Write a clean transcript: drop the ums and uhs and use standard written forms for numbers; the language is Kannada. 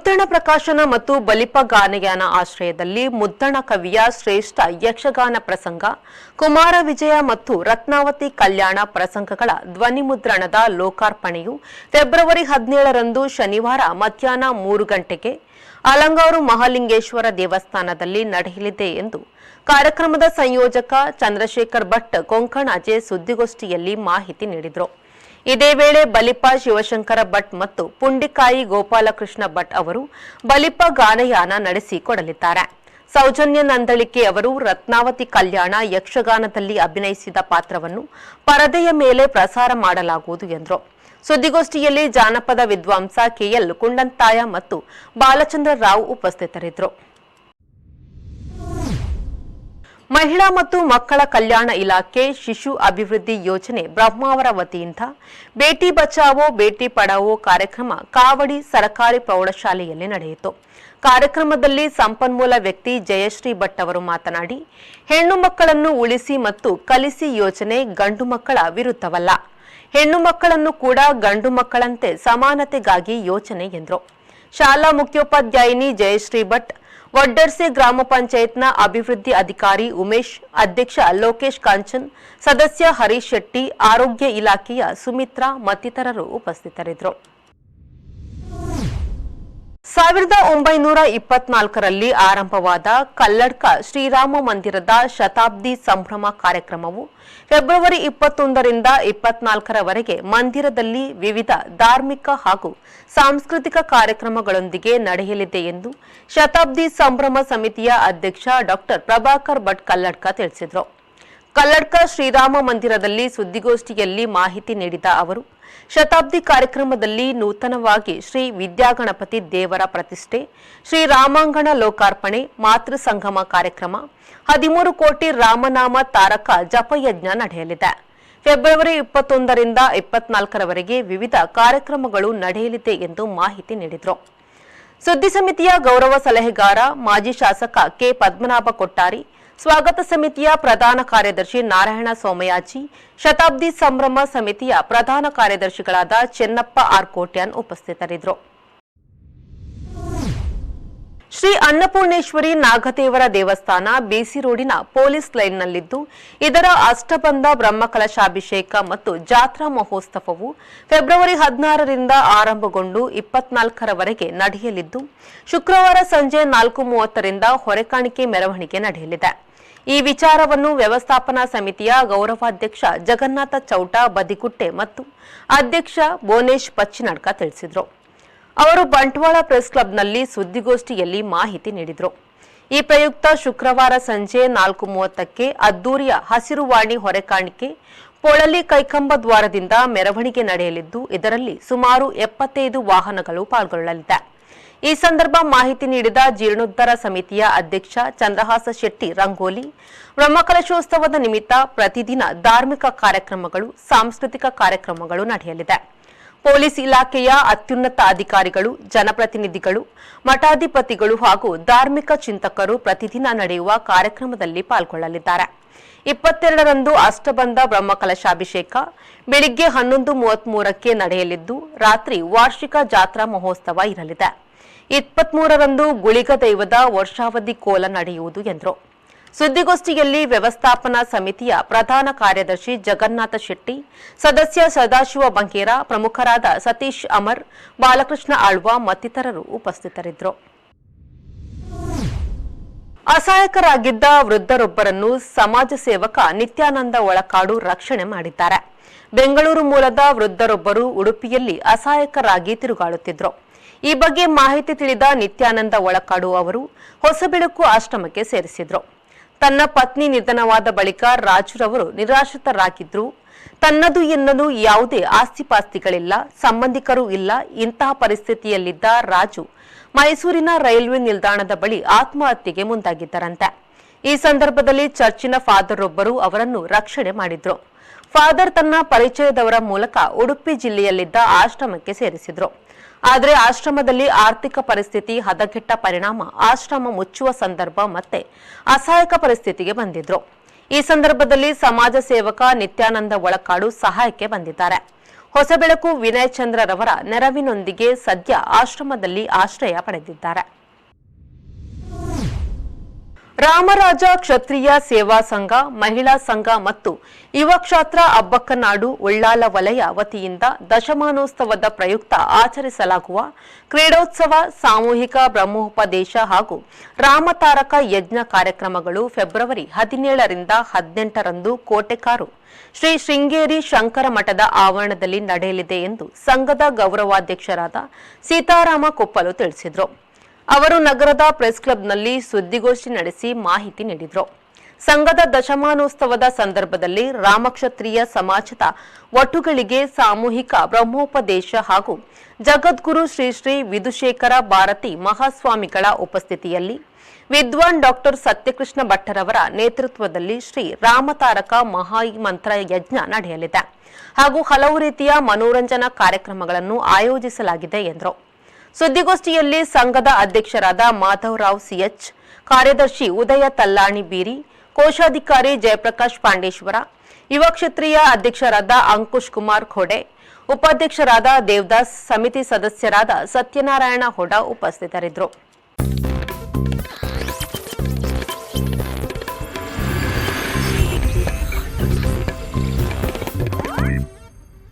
ಮುದ್ದಣ ಪ್ರಕಾಶನ ಮತ್ತು ಬಲಿಪ ಗಾನಯಾನ ಆಶ್ರಯದಲ್ಲಿ ಮುದ್ದಣ ಕವಿಯ ಶ್ರೇಷ್ಠ ಯಕ್ಷಗಾನ ಪ್ರಸಂಗ ಕುಮಾರ ವಿಜಯ ಮತ್ತು ರತ್ನಾವತಿ ಕಲ್ಯಾಣ ಪ್ರಸಂಗಗಳ ಧ್ವನಿಮುದ್ರಣದ ಲೋಕಾರ್ಪಣೆಯು ಫೆಬ್ರವರಿ 17ರಂದು ಶನಿವಾರ ಮಧ್ಯಾಹ್ನ 3 ಗಂಟೆಗೆ ಅಲಂಗಾರು ಮಹಾಲಿಂಗೇಶ್ವರ ದೇವಸ್ಥಾನದಲ್ಲಿ ನಡೆಯಲಿದೆ ಎಂದು ಕಾರ್ಯಕ್ರಮದ ಸಂಯೋಜಕ ಚಂದ್ರಶೇಖರ್ ಭಟ್ ಕೊಂಕಣಾಜೆ ಸುದ್ದಿಗೋಷ್ಠಿಯಲ್ಲಿ ಮಾಹಿತಿ ನೀಡಿದರು. ಇದೇ ವೇಳೆ ಬಲಿಪ ಶಿವಶಂಕರ ಭಟ್ ಮತ್ತು ಪುಂಡಿಕಾಯಿ ಗೋಪಾಲಕೃಷ್ಣ ಭಟ್ ಅವರು ಬಲಿಪ ಗಾನಯಾನ ನಡೆಸಿಕೊಡಲಿದ್ದಾರೆ. ಸೌಜನ್ಯ ನಂದಳಿಕೆ ಅವರು ರತ್ನಾವತಿ ಕಲ್ಯಾಣ ಯಕ್ಷಗಾನದಲ್ಲಿ ಅಭಿನಯಿಸಿದ ಪಾತ್ರವನ್ನು ಪರದೆಯ ಮೇಲೆ ಪ್ರಸಾರ ಮಾಡಲಾಗುವುದು ಎಂದರು. ಸುದ್ದಿಗೋಷ್ಠಿಯಲ್ಲಿ ಜಾನಪದ ವಿದ್ವಾಂಸ ಕೆಎಲ್ ಕುಂಡಂತಾಯ ಮತ್ತು ಬಾಲಚಂದ್ರ ರಾವ್ ಉಪಸ್ಥಿತರಿದ್ದರು. ಮಹಿಳಾ ಮತ್ತು ಮಕ್ಕಳ ಕಲ್ಯಾಣ ಇಲಾಖೆ ಶಿಶು ಅಭಿವೃದ್ಧಿ ಯೋಜನೆ ಬ್ರಹ್ಮಾವರ ವತಿಯಿಂದ ಬೇಟಿ ಬಚಾವೋ ಬೇಟಿ ಪಢಾವೋ ಕಾರ್ಯಕ್ರಮ ಕಾವಡಿ ಸರ್ಕಾರಿ ಪ್ರೌಢಶಾಲೆಯಲ್ಲಿ ನಡೆಯಿತು. ಕಾರ್ಯಕ್ರಮದಲ್ಲಿ ಸಂಪನ್ಮೂಲ ವ್ಯಕ್ತಿ ಜಯಶ್ರೀ ಭಟ್ ಅವರು ಮಾತನಾಡಿ, ಹೆಣ್ಣು ಮಕ್ಕಳನ್ನು ಉಳಿಸಿ ಮತ್ತು ಕಲಿಸಿ ಯೋಜನೆ ಗಂಡು ಮಕ್ಕಳ ವಿರುದ್ಧವಲ್ಲ, ಹೆಣ್ಣು ಮಕ್ಕಳನ್ನು ಕೂಡ ಗಂಡು ಮಕ್ಕಳಂತೆ ಸಮಾನತೆಗಾಗಿ ಯೋಜನೆ ಎಂದರು. ಶಾಲಾ ಮುಖ್ಯೋಪಾಧ್ಯಾಯಿನಿ ಜಯಶ್ರೀ ಭಟ್, ವಡ್ಡರ್ಸೆ ಗ್ರಾಮ ಪಂಚಾಯತ್ನ ಅಭಿವೃದ್ಧಿ ಅಧಿಕಾರಿ ಉಮೇಶ್, ಅಧ್ಯಕ್ಷ ಲೋಕೇಶ್ ಕಾಂಚನ್, ಸದಸ್ಯ ಹರೀಶ್ ಶೆಟ್ಟಿ, ಆರೋಗ್ಯ ಇಲಾಖೆಯ ಸುಮಿತ್ರಾ ಮತ್ತಿತರರು ಉಪಸ್ಥಿತರಿದ್ದರು. 1924ರಲ್ಲಿ ಆರಂಭವಾದ ಕಲ್ಲಡ್ಕ ಶ್ರೀರಾಮ ಮಂದಿರದ ಶತಾಬ್ದಿ ಸಂಭ್ರಮ ಕಾರ್ಯಕ್ರಮವು ಫೆಬ್ರವರಿ 21ರಿಂದ 24ರವರೆಗೆ ಮಂದಿರದಲ್ಲಿ ವಿವಿಧ ಧಾರ್ಮಿಕ ಹಾಗೂ ಸಾಂಸ್ಕೃತಿಕ ಕಾರ್ಯಕ್ರಮಗಳೊಂದಿಗೆ ನಡೆಯಲಿದೆ ಎಂದು ಶತಾಬ್ದಿ ಸಂಭ್ರಮ ಸಮಿತಿಯ ಅಧ್ಯಕ್ಷ ಡಾ ಪ್ರಭಾಕರ್ ಭಟ್ ಕಲ್ಲಡ್ಕ ತಿಳಿಸಿದರು. ಕಲ್ಲಡ್ಕ ಶ್ರೀರಾಮ ಮಂದಿರದಲ್ಲಿ ಸುದ್ದಿಗೋಷ್ಠಿಯಲ್ಲಿ ಮಾಹಿತಿ ನೀಡಿದ ಅವರು, ಶತಾಬ್ದಿ ಕಾರ್ಯಕ್ರಮದಲ್ಲಿ ನೂತನವಾಗಿ ಶ್ರೀ ವಿದ್ಯಾಗಣಪತಿ ದೇವರ ಪ್ರತಿಷ್ಠೆ, ಶ್ರೀ ರಾಮಾಂಗಣ ಲೋಕಾರ್ಪಣೆ, ಮಾತೃ ಸಂಗಮ ಕಾರ್ಯಕ್ರಮ, 13 ಕೋಟಿ ರಾಮನಾಮ ತಾರಕ ಜಪಯಜ್ಞ ನಡೆಯಲಿದೆ. ಫೆಬ್ರವರಿ 21ರಿಂದ 24ರವರೆಗೆ ವಿವಿಧ ಕಾರ್ಯಕ್ರಮಗಳು ನಡೆಯಲಿದೆ ಎಂದು ಮಾಹಿತಿ ನೀಡಿದರು. ಸುದ್ದಿ ಸಮಿತಿಯ ಗೌರವ ಸಲಹೆಗಾರ ಮಾಜಿ ಶಾಸಕ ಕೆ ಪದ್ಮನಾಭ ಕೊಟ್ಟಾರಿ, ಸ್ವಾಗತ ಸಮಿತಿಯ ಪ್ರಧಾನ ಕಾರ್ಯದರ್ಶಿ ನಾರಾಯಣ ಸೋಮಯಾಜಿ, ಶತಾಬ್ದಿ ಸಂಭ್ರಮ ಸಮಿತಿಯ ಪ್ರಧಾನ ಕಾರ್ಯದರ್ಶಿಗಳಾದ ಚೆನ್ನಪ್ಪ ಆರ್ ಕೋಟ್ಯಾನ್ ಉಪಸ್ಥಿತರಿದ್ದರು. ಶ್ರೀ ಅನ್ನಪೂರ್ಣೇಶ್ವರಿ ನಾಗದೇವರ ದೇವಸ್ಥಾನ ಬಿಸಿ ರೋಡಿನ ಪೊಲೀಸ್ ಲೈನ್ನಲ್ಲಿದ್ದು, ಇದರ ಅಷ್ಟಬಂಧ ಬ್ರಹ್ಮಕಲಶಾಭಿಷೇಕ ಮತ್ತು ಜಾತ್ರಾ ಮಹೋತ್ಸವವು ಫೆಬ್ರವರಿ 16ರಿಂದ ಆರಂಭಗೊಂಡು 24ರವರೆಗೆ ನಡೆಯಲಿದ್ದು, ಶುಕ್ರವಾರ ಸಂಜೆ 4:30ರಿಂದ ಹೊರೆಕಾಣಿಕೆ ಮೆರವಣಿಗೆ ನಡೆಯಲಿದೆ. ಈ ವಿಚಾರವನ್ನು ವ್ಯವಸ್ಥಾಪನಾ ಸಮಿತಿಯ ಗೌರವಾಧ್ಯಕ್ಷ ಜಗನ್ನಾಥ ಚೌಟ ಬದಿಗುಟ್ಟೆ ಮತ್ತು ಅಧ್ಯಕ್ಷ ಬೋನೇಶ್ ಪಚ್ಚಿನಡ್ಕ ತಿಳಿಸಿದರು. ಅವರು ಬಂಟ್ವಾಳ ಪ್ರೆಸ್ ಕ್ಲಬ್ನಲ್ಲಿ ಸುದ್ದಿಗೋಷ್ಠಿಯಲ್ಲಿ ಮಾಹಿತಿ ನೀಡಿದರು. ಈ ಪ್ರಯುಕ್ತ ಶುಕ್ರವಾರ ಸಂಜೆ 4:30ಕ್ಕೆ ಅದ್ದೂರಿಯ ಹಸಿರುವಾಣಿ ಹೊರೆಕಾಣಿಕೆ ಪೊಳಲಿ ಕೈಕಂಬ ದ್ವಾರದಿಂದ ಮೆರವಣಿಗೆ ನಡೆಯಲಿದ್ದು, ಇದರಲ್ಲಿ ಸುಮಾರು 75 ವಾಹನಗಳು ಪಾಲ್ಗೊಳ್ಳಲಿದೆ. ಈ ಸಂದರ್ಭ ಮಾಹಿತಿ ನೀಡಿದ ಜೀರ್ಣೋದ್ಧಾರ ಸಮಿತಿಯ ಅಧ್ಯಕ್ಷ ಚಂದ್ರಹಾಸ ಶೆಟ್ಟಿ, ರಂಗೋಲಿ, ಬ್ರಹ್ಮಕಲಶೋತ್ಸವದ ನಿಮಿತ್ತ ಪ್ರತಿದಿನ ಧಾರ್ಮಿಕ ಕಾರ್ಯಕ್ರಮಗಳು, ಸಾಂಸ್ಕೃತಿಕ ಕಾರ್ಯಕ್ರಮಗಳು ನಡೆಯಲಿದೆ. ಪೊಲೀಸ್ ಇಲಾಖೆಯ ಅತ್ಯುನ್ನತ ಅಧಿಕಾರಿಗಳು, ಜನಪ್ರತಿನಿಧಿಗಳು, ಮಠಾಧಿಪತಿಗಳು ಹಾಗೂ ಧಾರ್ಮಿಕ ಚಿಂತಕರು ಪ್ರತಿದಿನ ನಡೆಯುವ ಕಾರ್ಯಕ್ರಮದಲ್ಲಿ ಪಾಲ್ಗೊಳ್ಳಲಿದ್ದಾರೆ. 22ರಂದು ಅಷ್ಟಬಂಧ ಬ್ರಹ್ಮಕಲಶಾಭಿಷೇಕ ಬೆಳಿಗ್ಗೆ 11:33ಕ್ಕೆ ನಡೆಯಲಿದ್ದು, ರಾತ್ರಿ ವಾರ್ಷಿಕ ಜಾತ್ರಾ ಮಹೋತ್ಸವ ಇರಲಿದೆ. 23ರಂದು ಗುಳಿಗ ದೈವದ ವರ್ಷಾವಧಿ ಕೋಲ ನಡೆಯುವುದು ಎಂದರು. ಸುದ್ದಿಗೋಷ್ಠಿಯಲ್ಲಿ ವ್ಯವಸ್ಥಾಪನಾ ಸಮಿತಿಯ ಪ್ರಧಾನ ಕಾರ್ಯದರ್ಶಿ ಜಗನ್ನಾಥ ಶೆಟ್ಟಿ, ಸದಸ್ಯ ಸದಾಶಿವ ಬಂಗೇರ, ಪ್ರಮುಖರಾದ ಸತೀಶ್ ಅಮರ್, ಬಾಲಕೃಷ್ಣ ಆಳ್ವ ಮತ್ತಿತರರು ಉಪಸ್ಥಿತರಿದ್ದರು. ಅಸಹಾಯಕರಾಗಿದ್ದ ವೃದ್ಧರೊಬ್ಬರನ್ನು ಸಮಾಜ ಸೇವಕ ನಿತ್ಯಾನಂದ ಒಳಕಾಡು ರಕ್ಷಣೆ ಮಾಡಿದ್ದಾರೆ. ಬೆಂಗಳೂರು ಮೂಲದ ವೃದ್ಧರೊಬ್ಬರು ಉಡುಪಿಯಲ್ಲಿ ಅಸಹಾಯಕರಾಗಿ ತಿರುಗಾಡುತ್ತಿದ್ದರು. ಈ ಬಗ್ಗೆ ಮಾಹಿತಿ ತಿಳಿದ ನಿತ್ಯಾನಂದ ಒಳಕಾಡು ಅವರು ಹೊಸಬೆಳಕು ಆಶ್ರಮಕ್ಕೆ ಸೇರಿಸಿದ್ರು. ತನ್ನ ಪತ್ನಿ ನಿಧನವಾದ ಬಳಿಕ ರಾಜುರವರು ನಿರಾಶ್ರಿತರಾಗಿದ್ರು. ತನ್ನದು ಎನ್ನಲು ಯಾವುದೇ ಆಸ್ತಿಪಾಸ್ತಿಗಳಿಲ್ಲ, ಸಂಬಂಧಿಕರು ಇಲ್ಲ. ಇಂತಹ ಪರಿಸ್ಥಿತಿಯಲ್ಲಿದ್ದ ರಾಜು ಮೈಸೂರಿನ ರೈಲ್ವೆ ನಿಲ್ದಾಣದ ಬಳಿ ಆತ್ಮಹತ್ಯೆಗೆ ಮುಂದಾಗಿದ್ದರಂತೆ. ಈ ಸಂದರ್ಭದಲ್ಲಿ ಚರ್ಚಿನ ಫಾದರ್ ಒಬ್ಬರು ಅವರನ್ನು ರಕ್ಷಣೆ ಮಾಡಿದ್ರು. ಫಾದರ್ ತನ್ನ ಪರಿಚಯದವರ ಮೂಲಕ ಉಡುಪಿ ಜಿಲ್ಲೆಯಲ್ಲಿದ್ದ ಆಶ್ರಮಕ್ಕೆ ಸೇರಿಸಿದ್ರು. ಆದರೆ ಆಶ್ರಮದಲ್ಲಿ ಆರ್ಥಿಕ ಪರಿಸ್ಥಿತಿ ಹದಗೆಟ್ಟ ಪರಿಣಾಮ ಆಶ್ರಮ ಮುಚ್ಚುವ ಸಂದರ್ಭ ಮತ್ತೆ ಅಸಹಾಯಕ ಪರಿಸ್ಥಿತಿಗೆ ಬಂದಿದ್ರು. ಈ ಸಂದರ್ಭದಲ್ಲಿ ಸಮಾಜ ಸೇವಕ ನಿತ್ಯಾನಂದ ಒಳಕಾಡು ಸಹಾಯಕ್ಕೆ ಬಂದಿದ್ದಾರೆ. ಹೊಸಬೆಳಕು ವಿನಯ್ ಚಂದ್ರರವರ ನೆರವಿನೊಂದಿಗೆ ಸದ್ಯ ಆಶ್ರಮದಲ್ಲಿ ಆಶ್ರಯ ಪಡೆದಿದ್ದಾರೆ. ರಾಮರಾಜ ಕ್ಷತ್ರಿಯ ಸೇವಾ ಸಂಘ, ಮಹಿಳಾ ಸಂಘ ಮತ್ತು ಯುವ ಕ್ಷೇತ್ರ ಅಬ್ಬಕ್ಕನಾಡು ಉಳ್ಳಾಲ ವಲಯ ವತಿಯಿಂದ ದಶಮಾನೋತ್ಸವದ ಪ್ರಯುಕ್ತ ಆಚರಿಸಲಾಗುವ ಕ್ರೀಡೋತ್ಸವ, ಸಾಮೂಹಿಕ ಬ್ರಹ್ಮೋಪದೇಶ ಹಾಗೂ ರಾಮತಾರಕ ಯಜ್ಞ ಕಾರ್ಯಕ್ರಮಗಳು ಫೆಬ್ರವರಿ 17ರಿಂದ 18ರಂದು ಕೋಟೆಕಾರು ಶ್ರೀ ಶೃಂಗೇರಿ ಶಂಕರ ಮಠದ ಆವರಣದಲ್ಲಿ ನಡೆಯಲಿದೆ ಎಂದು ಸಂಘದ ಗೌರವಾಧ್ಯಕ್ಷರಾದ ಸೀತಾರಾಮ ಕೊಪ್ಪಲು ತಿಳಿಸಿದರು. ಅವರು ನಗರದ ಪ್ರೆಸ್ ಕ್ಲಬ್ನಲ್ಲಿ ಸುದ್ದಿಗೋಷ್ಠಿ ನಡೆಸಿ ಮಾಹಿತಿ ನೀಡಿದರು. ಸಂಘದ ದಶಮಾನೋತ್ಸವದ ಸಂದರ್ಭದಲ್ಲಿ ರಾಮಕ್ಷತ್ರಿಯ ಸಮಾಜದ ಒಟ್ಟುಗಳಿಗೆ ಸಾಮೂಹಿಕ ಬ್ರಹ್ಮೋಪದೇಶ ಹಾಗೂ ಜಗದ್ಗುರು ಶ್ರೀ ಶ್ರೀ ವಿಧುಶೇಖರ ಭಾರತಿ ಮಹಾಸ್ವಾಮಿಗಳ ಉಪಸ್ಥಿತಿಯಲ್ಲಿ ವಿದ್ವಾನ್ ಡಾಕ್ಟರ್ ಸತ್ಯಕೃಷ್ಣ ಭಟ್ಟರವರ ನೇತೃತ್ವದಲ್ಲಿ ಶ್ರೀ ರಾಮತಾರಕ ಮಹಾಮಂತ್ರ ಯಜ್ಞ ನಡೆಯಲಿದೆ ಹಾಗೂ ಹಲವು ರೀತಿಯ ಮನೋರಂಜನಾ ಕಾರ್ಯಕ್ರಮಗಳನ್ನು ಆಯೋಜಿಸಲಾಗಿದೆ ಎಂದರು. ಸುದ್ದಿಗೋಷ್ಠಿಯಲ್ಲಿ ಸಂಘದ ಅಧ್ಯಕ್ಷರಾದ ಮಾಧವರಾವ್ ಸಿಎಚ್, ಕಾರ್ಯದರ್ಶಿ ಉದಯ ತಲ್ಲಾಣಿ ಬೀರಿ, ಕೋಶಾಧಿಕಾರಿ ಜಯಪ್ರಕಾಶ್ ಪಾಂಡೇಶ್ವರ, ಯುವ ಕ್ಷತ್ರಿಯ ಅಧ್ಯಕ್ಷರಾದ ಅಂಕುಶ್ ಕುಮಾರ್ ಖೋಡೆ, ಉಪಾಧ್ಯಕ್ಷರಾದ ದೇವದಾಸ್, ಸಮಿತಿ ಸದಸ್ಯರಾದ ಸತ್ಯನಾರಾಯಣ ಹೊಡ ಉಪಸ್ಥಿತರಿದ್ದರು.